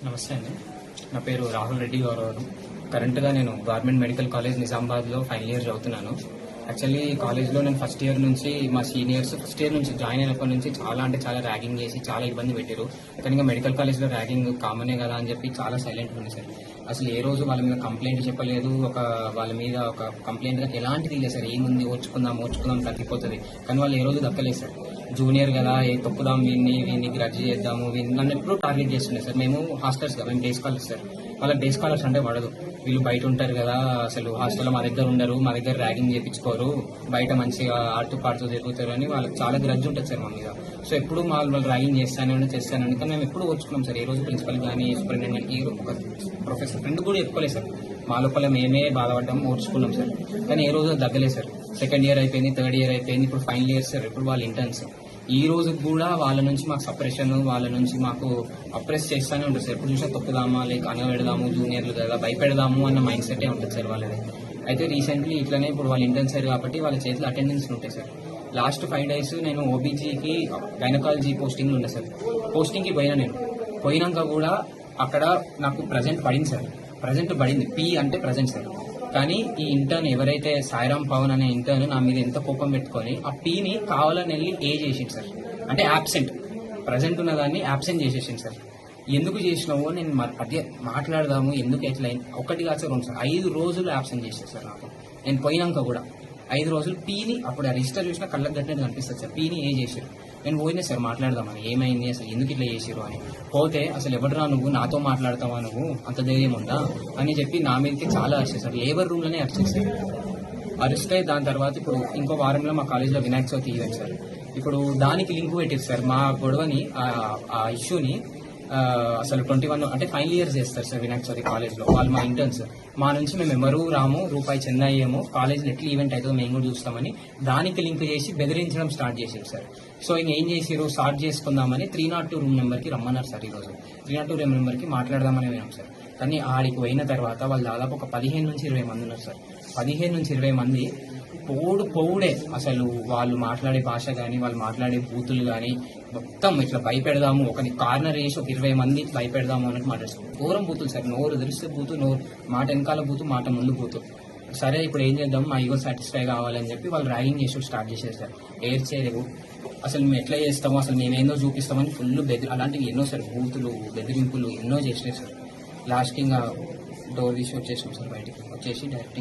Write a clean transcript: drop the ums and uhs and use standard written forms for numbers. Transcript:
నమస్తే అండి. నా పేరు రాహుల్ రెడ్డి గౌరవరం. కరెంట్గా నేను గవర్నమెంట్ మెడికల్ కాలేజ్ నిజామాబాద్లో ఫైనల్ ఇయర్ చదువుతున్నాను. యాక్చువల్లీ కాలేజ్లో నేను ఫస్ట్ ఇయర్ నుంచి మా సీనియర్స్ ఫస్ట్ ఇయర్ నుంచి జాయిన్ అయినప్పటి నుంచి చాలా ర్యాగింగ్ చేసి చాలా ఇబ్బంది పెట్టారు. కానీ ఇంకా మెడికల్ కాలేజ్లో ర్యాగింగ్ కామనే కదా అని చెప్పి చాలా సైలెంట్ ఉంది సార్. అసలు ఏ రోజు వాళ్ళ మీద కంప్లైంట్ చెప్పలేదు. వాళ్ళ మీద ఒక కంప్లైంట్ గా ఎలాంటిది లేదు సార్. ఏముంది ఓర్చుకుందాం తగ్గిపోతుంది, కానీ వాళ్ళు ఏ రోజు దక్కలేదు సార్. జూనియర్ కదా, తొక్కుదాం వీన్ని గ్రడ్జ్ చేద్దాము, నన్ను ఎప్పుడు టార్గెట్ చేస్తుండే సార్. మేము హాస్టల్స్ కదా, మేము డే స్కాలర్స్ సార్. వాళ్ళకి డే స్కాలర్స్ అంటే పడదు. వీళ్ళు బయట ఉంటారు కదా, అసలు హాస్టల్లో మా దగ్గర ఉండరు, మా దగ్గర ర్యాగింగ్ చేయించుకోరు, బయట మంచిగా పాడుతూ తిరుగుతారు అని వాళ్ళకి చాలా గ్రడ్జ్ ఉంటుంది సార్ మా మీద. సో ఎప్పుడు వాళ్ళు ర్యాగింగ్ చేస్తానని కానీ మేము ఎప్పుడు ఓర్చుకున్నాం సార్. ఏ రోజు ప్రిన్సిపల్ కానీ సూపరింటెండెంట్ ఒక ప్రొఫెసర్ ఫ్రెండ్ కూడా చెప్పుకోలేదు సార్. మా లోపల మేమే బాధపడ్డాము, ఓర్చుకున్నాం సార్. కానీ ఏ రోజు తగ్గలేదు సార్. సెకండ్ ఇయర్ అయిపోయింది, థర్డ్ ఇయర్ అయిపోయింది, ఇప్పుడు ఫైనల్ ఇయర్ సార్. ఇప్పుడు వాళ్ళు ఇంటర్న్స్. ఈ రోజు కూడా వాళ్ళ నుంచి మాకు సపరేషన్, వాళ్ళ నుంచి మాకు అప్రెస్ చేస్తూనే ఉంటుంది సార్. ఎప్పుడు చూసినా తొక్కుదామా, లేక అనబెడదాము, జూనియర్లు కదా భయపెడదాము అన్న మైండ్ సెటే ఉంటుంది సార్ వాళ్ళది. అయితే రీసెంట్లీ ఇట్లనే ఇప్పుడు వాళ్ళు ఇంటర్న్స్ అయ్యారు కాబట్టి వాళ్ళ చేతిలో అటెండెన్స్ ఉంటాయి సార్. లాస్ట్ 5 days నేను ఓబీజీకి గైనకాలజీ పోస్టింగ్ ఉండే సార్. పోస్టింగ్కి నేను పోయినాక కూడా అక్కడ నాకు ప్రజెంట్ పడింది సార్. ప్రజెంట్ పడింది, పి అంటే ప్రజెంట్ సార్. కానీ ఈ ఇంటర్న్ ఎవరైతే సాయిరామ్ పవన్ అనే ఇంటర్న్ నా మీద ఎంత కోపం పెట్టుకొని ఆ పీని కావాలని వెళ్ళి ఏ చేసింది సార్. అంటే యాబ్సెంట్, ప్రజెంట్ ఉన్నదాన్ని యాబ్సెంట్ చేసేసింది సార్. ఎందుకు చేసినావో నేను అదే మాట్లాడదాము, ఎందుకు ఎట్లా ఒకటి కాదు సార్, 5 రోజులు యాబ్సెంట్ చేసేది సార్ నాకు. నేను పోయినాక కూడా 5 రోజులు పీని, అప్పుడు ఆ రిజిస్టర్ చూసినా కళ్ళకు కట్టినట్టు కనిపిస్తుంది సార్. పీని ఏ చేశారు. నేను పోయినా సార్ మాట్లాడదామని, ఏమైంది అసలు ఎందుకు ఇట్లా చేసారు అని. పోతే అసలు ఎవడరా నువ్వు, నాతో మాట్లాడతావా నువ్వు, అంత ధైర్యం ఉందా అని చెప్పి నా మీదకి చాలా అరిచారు సార్. లేబర్ రూమ్ లోనే అరిచేసారు. అరిస్తే దాని తర్వాత ఇప్పుడు ఇంకో వారంలో మా కాలేజ్లో వినాయక చవితి ఈవెంట్ సార్. ఇప్పుడు దానికి లింక్ పెట్టారు సార్. మా గొడవని, ఆ ఇష్యూని అసలు 21 అంటే ఫైనల్ ఇయర్స్ చేస్తారు సార్ వినాయక చవితి కాలేజ్లో. వాళ్ళు మా ఇంటర్న్స్. మా నుంచి మేము ఎవరు రాము, రూపాయి చెందాయేమో, కాలేజ్లో ఎట్లా ఈవెంట్ అవుతుందో మేము కూడా చూస్తామని దానికి లింక్ చేసి బెదిరించడం స్టార్ట్ చేశారు సార్. సో ఇంక ఏం చేసారు, స్టార్ట్ చేసుకుందామని 302 రూమ్ నెంబర్కి రమ్మన్నారు సార్. ఈరోజు 302 రూమ్ నెంబర్కి మాట్లాడదామని విన్నాం సార్. కానీ ఆడికి పోయిన తర్వాత వాళ్ళు దాదాపు ఒక 15 నుంచి 20 మంది ఉన్నారు సార్. 15 నుంచి 20 మంది పోవుడే అసలు. వాళ్ళు మాట్లాడే భాష కానీ, వాళ్ళు మాట్లాడే బూతులు కానీ మొత్తం ఇట్లా భయపెడదాము, ఒకటి కార్నర్ వేసి ఒక 20 మంది భయపెడదాము అన్నట్టు మాట్లాడుతారు. ఘోరం బూతులు సార్. నోరు తెరిస్తే బూతు, నోరు మాట వెనకాల బూతు, మాట ముందు బూతు. సరే ఇప్పుడు ఏం చేద్దాం, మా ఈగో సాటిస్ఫై కావాలని చెప్పి వాళ్ళు ర్యాగింగ్ చేసి స్టార్ట్ చేశారు సార్. ఏర్ చేయలేవు, అసలు మేము ఎట్లా చేస్తామో, అసలు మేమేందో చూపిస్తామని ఫుల్ అలాంటివి ఎన్నో సార్. బూతులు, బెదిరింపులు ఎన్నో చేసినాయి సార్. లాస్ట్ ఇంకా డోర్ తీసి వచ్చేసాం సార్. బయటికి వచ్చేసి డైరెక్ట్